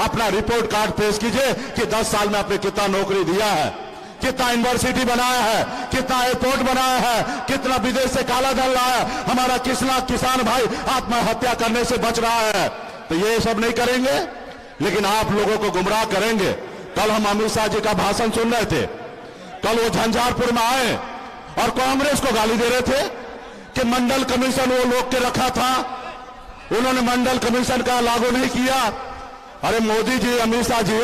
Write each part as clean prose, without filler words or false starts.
अपना report card पेश कीजिए कि 10 साल में आपने कितना नौकरी दिया है, कितना यूनिवर्सिटी बनाया है, कितना एयरपोर्ट बनाया है, कितना विदेश से काला धन लाया, हमारा किसान भाई आत्महत्या करने से बच रहा है। तो ये सब नहीं करेंगे, लेकिन आप लोगों को गुमराह करेंगे। कल हम अमित शाह जी का भाषण सुन रहे थे, कल वो झंझारपुर में आए और कांग्रेस को गाली दे रहे थे कि मंडल कमीशन वो लोग के रखा था, उन्होंने मंडल कमीशन का लागू नहीं किया। अरे मोदी जी, अमित शाह जी,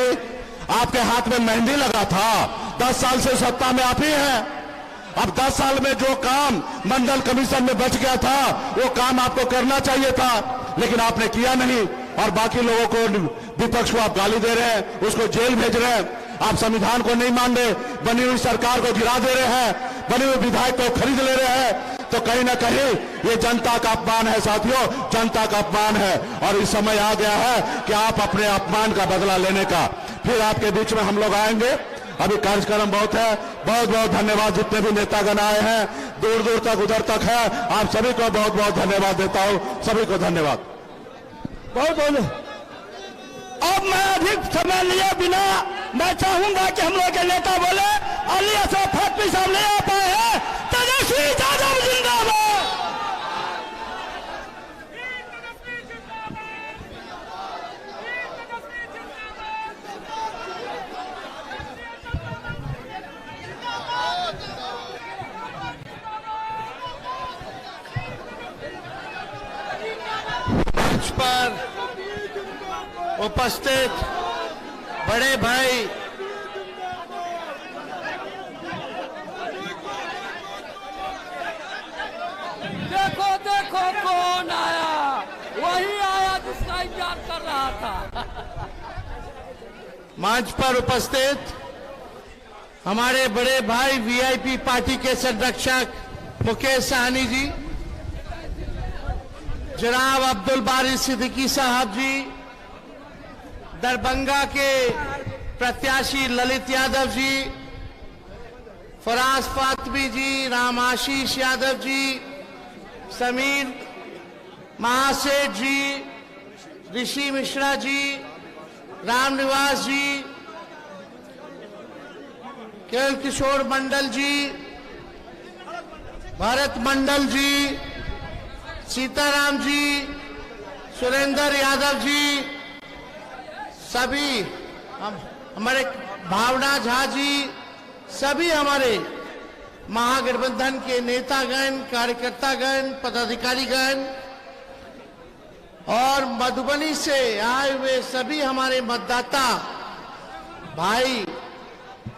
आपके हाथ में मेहंदी लगा था, 10 साल से सत्ता में आप ही हैं। अब 10 साल में जो काम मंडल कमीशन में बच गया था वो काम आपको करना चाहिए था, लेकिन आपने किया नहीं। और बाकी लोगों को, विपक्ष को आप गाली दे रहे हैं, उसको जेल भेज रहे हैं, आप संविधान को नहीं मान रहे, बनी हुई सरकार को गिरा दे रहे हैं, बने हुए विधायक को खरीद ले रहे हैं। तो कहीं ना कहीं ये जनता का अपमान है साथियों, जनता का अपमान है। और इस समय आ गया है कि आप अपने अपमान का बदला लेने का। फिर आपके बीच में हम लोग आएंगे, अभी कार्यक्रम बहुत है। बहुत बहुत धन्यवाद जितने भी नेतागण आए हैं, दूर दूर तक उधर तक है, आप सभी को बहुत बहुत धन्यवाद देता हूं, सभी को धन्यवाद। बहुत बहुत। अब मैं अधिक समय लिए बिना मैं चाहूंगा कि हम लोग के नेता बोले अली असद फटवी साहब नहीं आ पाए हैं, तेजस्वी यादव जिंदाबाद। मंच पर उपस्थित बड़े भाई देखो देखो कौन आया, वही आया जिसका इंतजार कर रहा था। मंच पर उपस्थित हमारे बड़े भाई वीआईपी पार्टी के संरक्षक मुकेश सहनी जी, जनाब अब्दुल बारी सिद्दीकी साहब जी, दरभंगा के प्रत्याशी ललित यादव जी, फराज फातमी जी, राम आशीष यादव जी, समीर महासेठ जी, ऋषि मिश्रा जी, राम निवास जी, केल किशोर मंडल जी, भरत मंडल जी, सीताराम जी, सुरेंद्र यादव जी, सभी हमारे भावना झा जी, सभी हमारे महागठबंधन के नेतागण, कार्यकर्तागण, पदाधिकारीगण और मधुबनी से आए हुए सभी हमारे मतदाता भाई,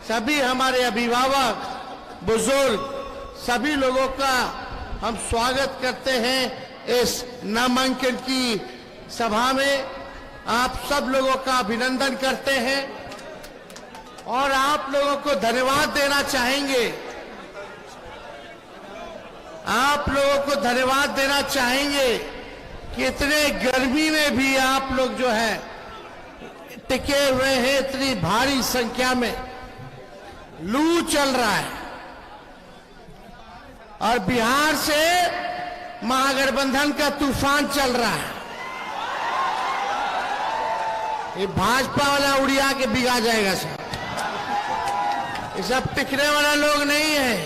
सभी हमारे अभिभावक, बुजुर्ग, सभी लोगों का हम स्वागत करते हैं इस नामांकन की सभा में। आप सब लोगों का अभिनंदन करते हैं और आप लोगों को धन्यवाद देना चाहेंगे। आप लोगों को धन्यवाद देना चाहेंगे कि इतने गर्मी में भी आप लोग जो है टिके हुए हैं, इतनी भारी संख्या में। लू चल रहा है और बिहार से महागठबंधन का तूफान चल रहा है। ये भाजपा वाला उड़िया के बिगा जाएगा सब। ये सब टिकने वाला लोग नहीं है।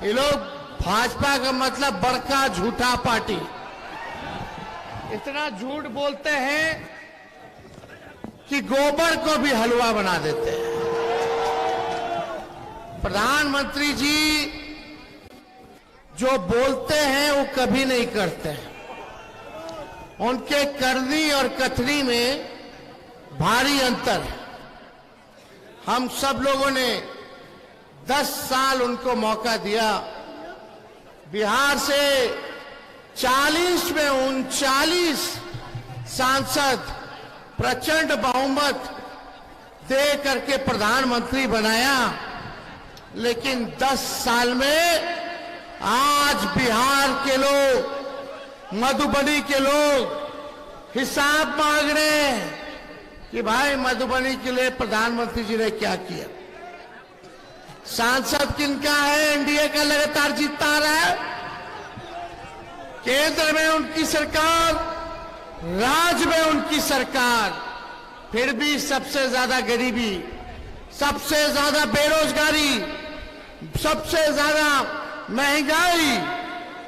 ये लोग भाजपा का मतलब बड़का झूठा पार्टी। इतना झूठ बोलते हैं कि गोबर को भी हलवा बना देते हैं। प्रधानमंत्री जी जो बोलते हैं वो कभी नहीं करते हैं। उनके करनी और कथनी में भारी अंतर है। हम सब लोगों ने 10 साल उनको मौका दिया। बिहार से 40 में 39 सांसद प्रचंड बहुमत दे करके प्रधानमंत्री बनाया, लेकिन 10 साल में आज बिहार के लोग, मधुबनी के लोग हिसाब मांग रहे हैं कि भाई मधुबनी के लिए प्रधानमंत्री जी ने क्या किया। सांसद किनका है? एनडीए का लगातार जीतता आ रहा है। केंद्र में उनकी सरकार राज में उनकी सरकार, फिर भी सबसे ज्यादा गरीबी, सबसे ज्यादा बेरोजगारी, सबसे ज्यादा महंगाई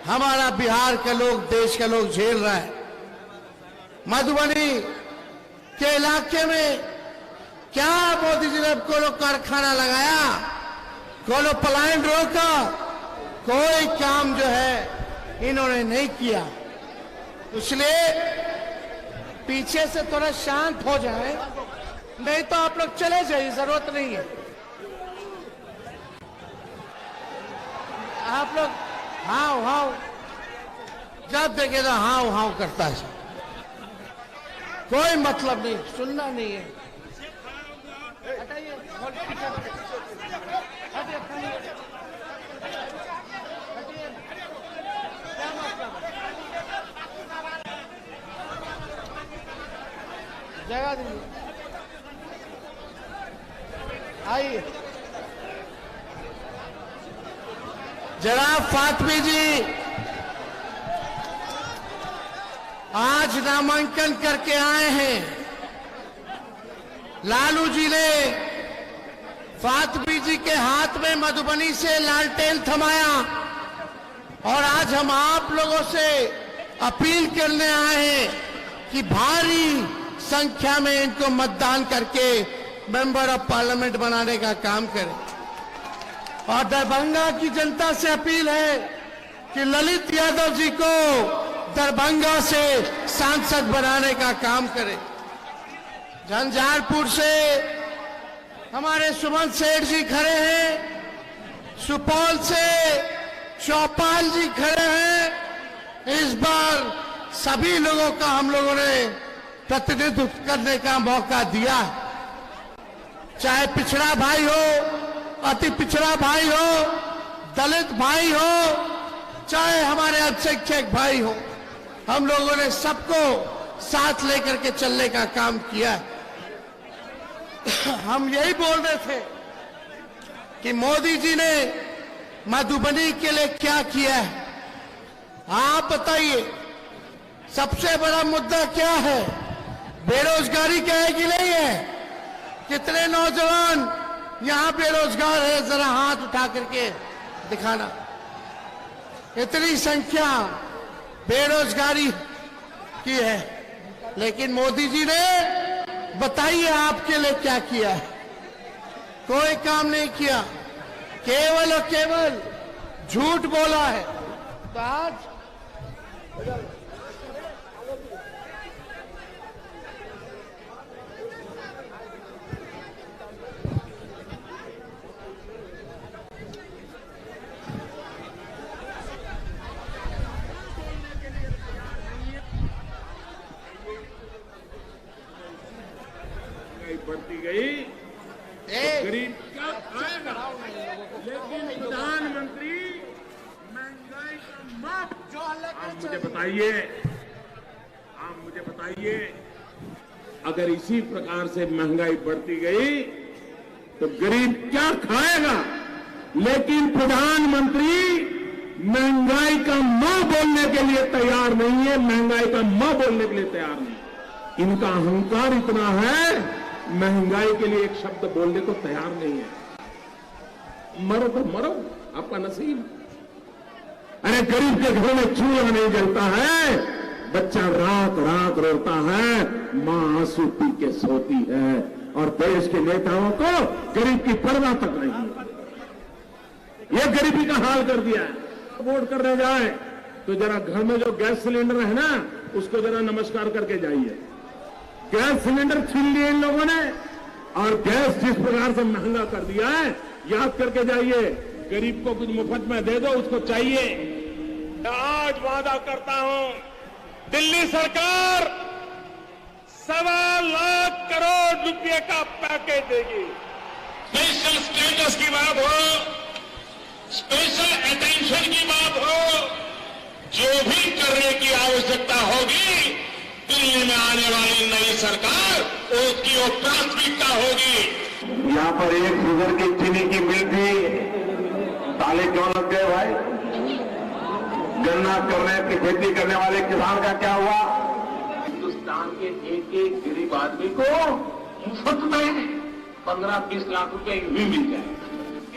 हमारा बिहार का लोग, देश का लोग झेल रहा है। मधुबनी के इलाके में क्या मोदी जी ने कोलो कारखाना लगाया, कोलो पलायन रोका, कोई काम जो है इन्होंने नहीं किया। इसलिए पीछे से थोड़ा शांत हो जाए, नहीं तो आप लोग चले जाइए, जरूरत नहीं है। आप लोग हाव हाव जब देखे तो हाव हाव करता है, कोई मतलब नहीं, सुनना नहीं है। हटाइए, जगह दीजिए, आइए। जनाब फातमी जी आज नामांकन करके आए हैं। लालू जी ने फातमी जी के हाथ में मधुबनी से लालटेन थमाया और आज हम आप लोगों से अपील करने आए हैं कि भारी संख्या में इनको मतदान करके मेंबर ऑफ पार्लियामेंट बनाने का काम करें। और दरभंगा की जनता से अपील है कि ललित यादव जी को दरभंगा से सांसद बनाने का काम करें। झंझारपुर से हमारे सुमन सेठ जी खड़े हैं, सुपौल से चौपाल जी खड़े हैं। इस बार सभी लोगों का हम लोगों ने प्रतिनिधित्व करने का मौका दिया, चाहे पिछड़ा भाई हो, अति पिछड़ा भाई हो, दलित भाई हो, चाहे हमारे अल्पसंख्यक भाई हो, हम लोगों ने सबको साथ लेकर के चलने का काम किया। हम यही बोल रहे थे कि मोदी जी ने मधुबनी के लिए क्या किया है, आप बताइए। सबसे बड़ा मुद्दा क्या है? बेरोजगारी क्या है कि नहीं है? कितने नौजवान यहां बेरोजगार है, जरा हाथ उठा करके दिखाना। इतनी संख्या बेरोजगारी की है, लेकिन मोदी जी ने बताइए आपके लिए क्या किया है? कोई काम नहीं किया, केवल और केवल झूठ बोला है। तो आज बढ़ती गई तो गरीब क्या खाएगा? लेकिन प्रधानमंत्री महंगाई का माप, आप मुझे बताइए, अगर इसी प्रकार से महंगाई बढ़ती गई तो गरीब क्या खाएगा? लेकिन प्रधानमंत्री महंगाई का मां बोलने के लिए तैयार नहीं है, महंगाई का मां बोलने के लिए तैयार नहीं। इनका अहंकार इतना है, महंगाई के लिए एक शब्द बोलने को तैयार नहीं है। मरो तो मरो, आपका नसीब। अरे गरीब के घर में चूल्हा नहीं जलता है, बच्चा रात रात रोता है, मां आंसू पी के सोती है, और देश के नेताओं को गरीब की परवाह तक नहीं है। यह गरीबी का हाल कर दिया है। वोट करने जाए तो जरा घर में जो गैस सिलेंडर है ना, उसको जरा नमस्कार करके जाइए। गैस सिलेंडर छीन लिए इन लोगों ने, और गैस जिस प्रकार से महंगा कर दिया है, याद करके जाइए। गरीब को कुछ मुफ्त में दे दो, उसको चाहिए। आज वादा करता हूं, दिल्ली सरकार 1.25 लाख करोड़ रुपए का पैकेज देगी। स्पेशल स्टेटस की बात हो, स्पेशल अटेंशन की बात हो, जो भी करने की आवश्यकता होगी, दिल्ली में आने वाली नई सरकार उसकी वो प्राथमिकता होगी। यहाँ पर एक शुगर की चीनी की मिल थी, ताले क्यों लग गए भाई? गन्ना करने की खेती करने वाले किसान का क्या हुआ? हिंदुस्तान के एक एक गरीब आदमी को मुफ्त में 15-20 लाख रुपए यूं ही मिल जाए।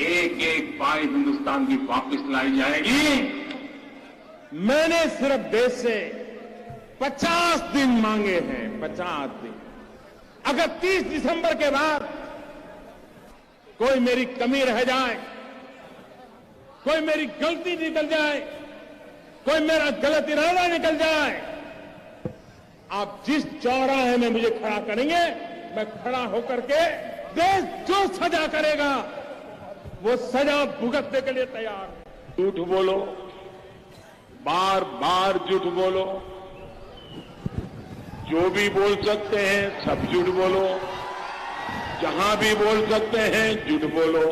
एक एक पाई हिंदुस्तान की वापस लाई जाएगी। मैंने सिर्फ देश से 50 दिन मांगे हैं, 50 दिन। अगर 30 दिसंबर के बाद कोई मेरी कमी रह जाए, कोई मेरी गलती निकल जाए, कोई मेरा गलत इरादा निकल जाए, आप जिस चौराहे में मुझे खड़ा करेंगे, मैं खड़ा होकर के देश जो सजा करेगा वो सजा भुगतने के लिए तैयार हूं। झूठ बोलो, बार बार झूठ बोलो, जो भी बोल सकते हैं सब झूठ बोलो, जहां भी बोल सकते हैं झूठ बोलो,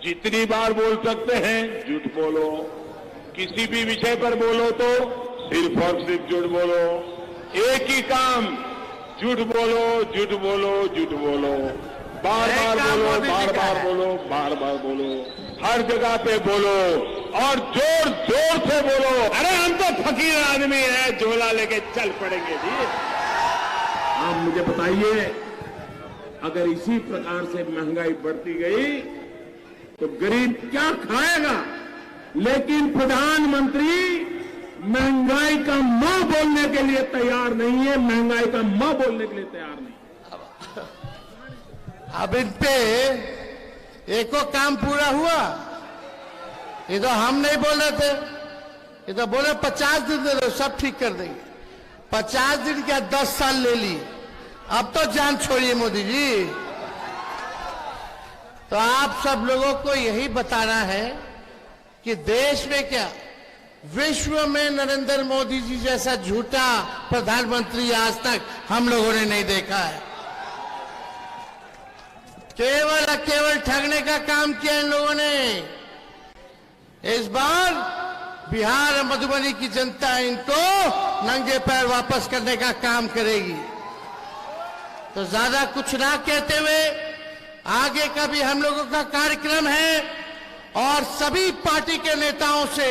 जितनी बार बोल सकते हैं झूठ बोलो, किसी भी विषय पर बोलो तो सिर्फ और सिर्फ झूठ बोलो। एक ही काम, झूठ बोलो, झूठ बोलो, झूठ बोलो, बार बार बोलो, बार बार बोलो, बार बार बोलो, हर जगह पे बोलो और जोर जोर से बोलो। अरे हम तो फकीर आदमी हैं, झोला लेके चल पड़ेंगे जी। आप मुझे बताइए, अगर इसी प्रकार से महंगाई बढ़ती गई तो गरीब क्या खाएगा? लेकिन प्रधानमंत्री महंगाई का मां बोलने के लिए तैयार नहीं है, महंगाई का मां बोलने के लिए तैयार नहीं। अब इन पे एको काम पूरा हुआ? ये तो हम नहीं बोल रहे थे, ये तो बोले 50 दिन दे दो सब ठीक कर देंगे। 50 दिन क्या 10 साल ले ली, अब तो जान छोड़िए मोदी जी। तो आप सब लोगों को यही बताना है कि देश में क्या, विश्व में नरेंद्र मोदी जी जैसा झूठा प्रधानमंत्री आज तक हम लोगों ने नहीं देखा है। केवल ठगने का काम किया इन लोगों ने। इस बार बिहार और मधुबनी की जनता इनको नंगे पैर वापस करने का काम करेगी। तो ज्यादा कुछ ना कहते हुए आगे का भी हम लोगों का कार्यक्रम है और सभी पार्टी के नेताओं से,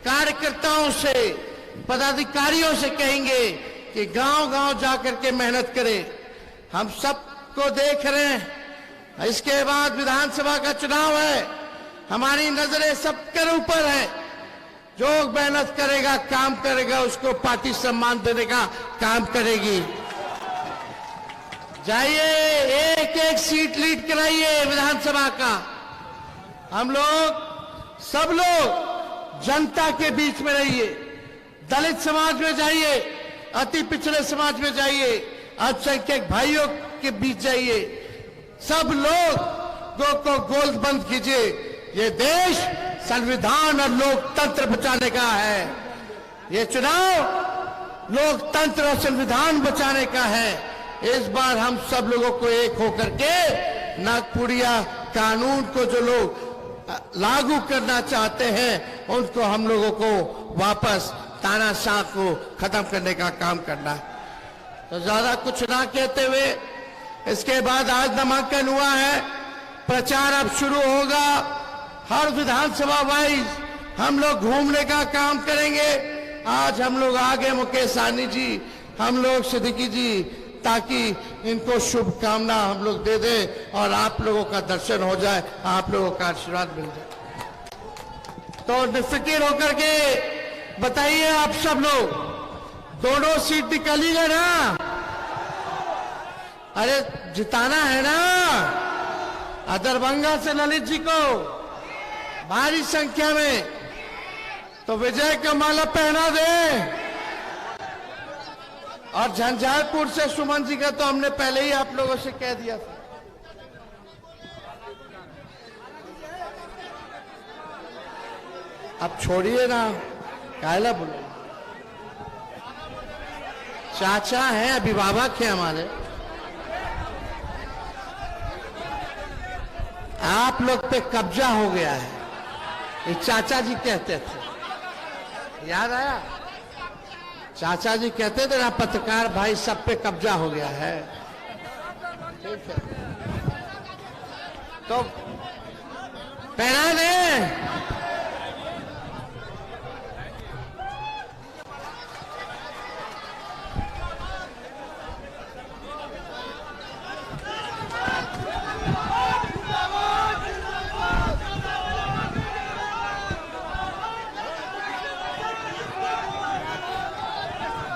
कार्यकर्ताओं से, पदाधिकारियों से कहेंगे कि गांव-गांव जाकर के मेहनत करें। हम सबको देख रहे हैं, इसके बाद विधानसभा का चुनाव है, हमारी नजरें सबके ऊपर है। जो मेहनत करेगा, काम करेगा, उसको पार्टी सम्मान देने का काम करेगी। जाइए, एक एक सीट लीड कराइए विधानसभा का। हम लोग, सब लोग जनता के बीच में रहिए, दलित समाज में जाइए, अति पिछड़े समाज में जाइए, अल्पसंख्यक भाइयों के बीच जाइए, सब लोग को गोलबंद कीजिए। ये देश संविधान और लोकतंत्र बचाने का है, ये चुनाव लोकतंत्र और संविधान बचाने का है। इस बार हम सब लोगों को एक होकर के नागपुरिया कानून को जो लोग लागू करना चाहते हैं, उनको हम लोगों को वापस तानाशाह को खत्म करने का काम करना है। तो ज्यादा कुछ ना कहते हुए, इसके बाद आज नामांकन हुआ है, प्रचार अब शुरू होगा। हर विधानसभा वाइज हम लोग घूमने का काम करेंगे। आज हम लोग आगे मुकेश सहनी जी, हम लोग सिद्दीकी जी, ताकि इनको शुभकामना हम लोग दे दें और आप लोगों का दर्शन हो जाए, आप लोगों का आशीर्वाद मिल जाए। तो निफिकिर होकर के बताइए आप सब लोग, दोनों सीट निकालिएगा ना? अरे जिताना है ना दरभंगा से ललित जी को भारी संख्या में, तो विजय का माला पहना दे। और झंझारपुर से सुमन जी का तो हमने पहले ही आप लोगों से कह दिया था। अब छोड़िए ना, कायला बोलो, चाचा हैं, अभिभावक हैं हमारे। आप लोग पे कब्जा हो गया है, ये चाचा जी कहते थे, याद आया? चाचा जी कहते थे ना, पत्रकार भाई सब पे कब्जा हो गया है। ठीक है, तो पहना दे।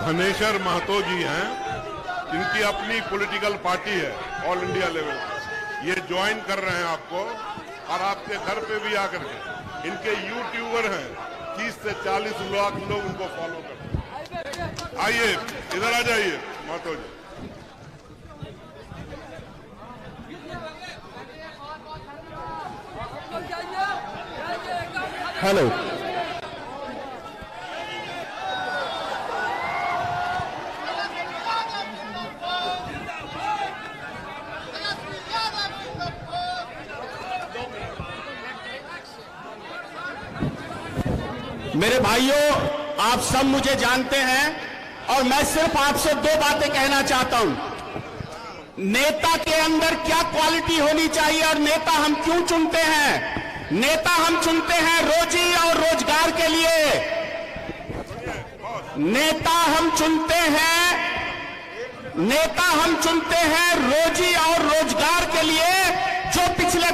धनेश्वर महतो जी हैं, इनकी अपनी पॉलिटिकल पार्टी है ऑल इंडिया लेवल पे। ये ज्वाइन कर रहे हैं आपको और आपके घर पे भी आकर के इनके यूट्यूबर हैं, 30 से 40 लाख लोग उनको फॉलो करते हैं। आइए इधर आ जाइए महतो जी। हेलो, मेरे भाइयों, आप सब मुझे जानते हैं और मैं सिर्फ आपसे दो बातें कहना चाहता हूं। नेता के अंदर क्या क्वालिटी होनी चाहिए और नेता हम क्यों चुनते हैं? नेता हम चुनते हैं रोजी और रोजगार के लिए। नेता हम चुनते हैं रोजी और रोजगार के लिए, जो पिछले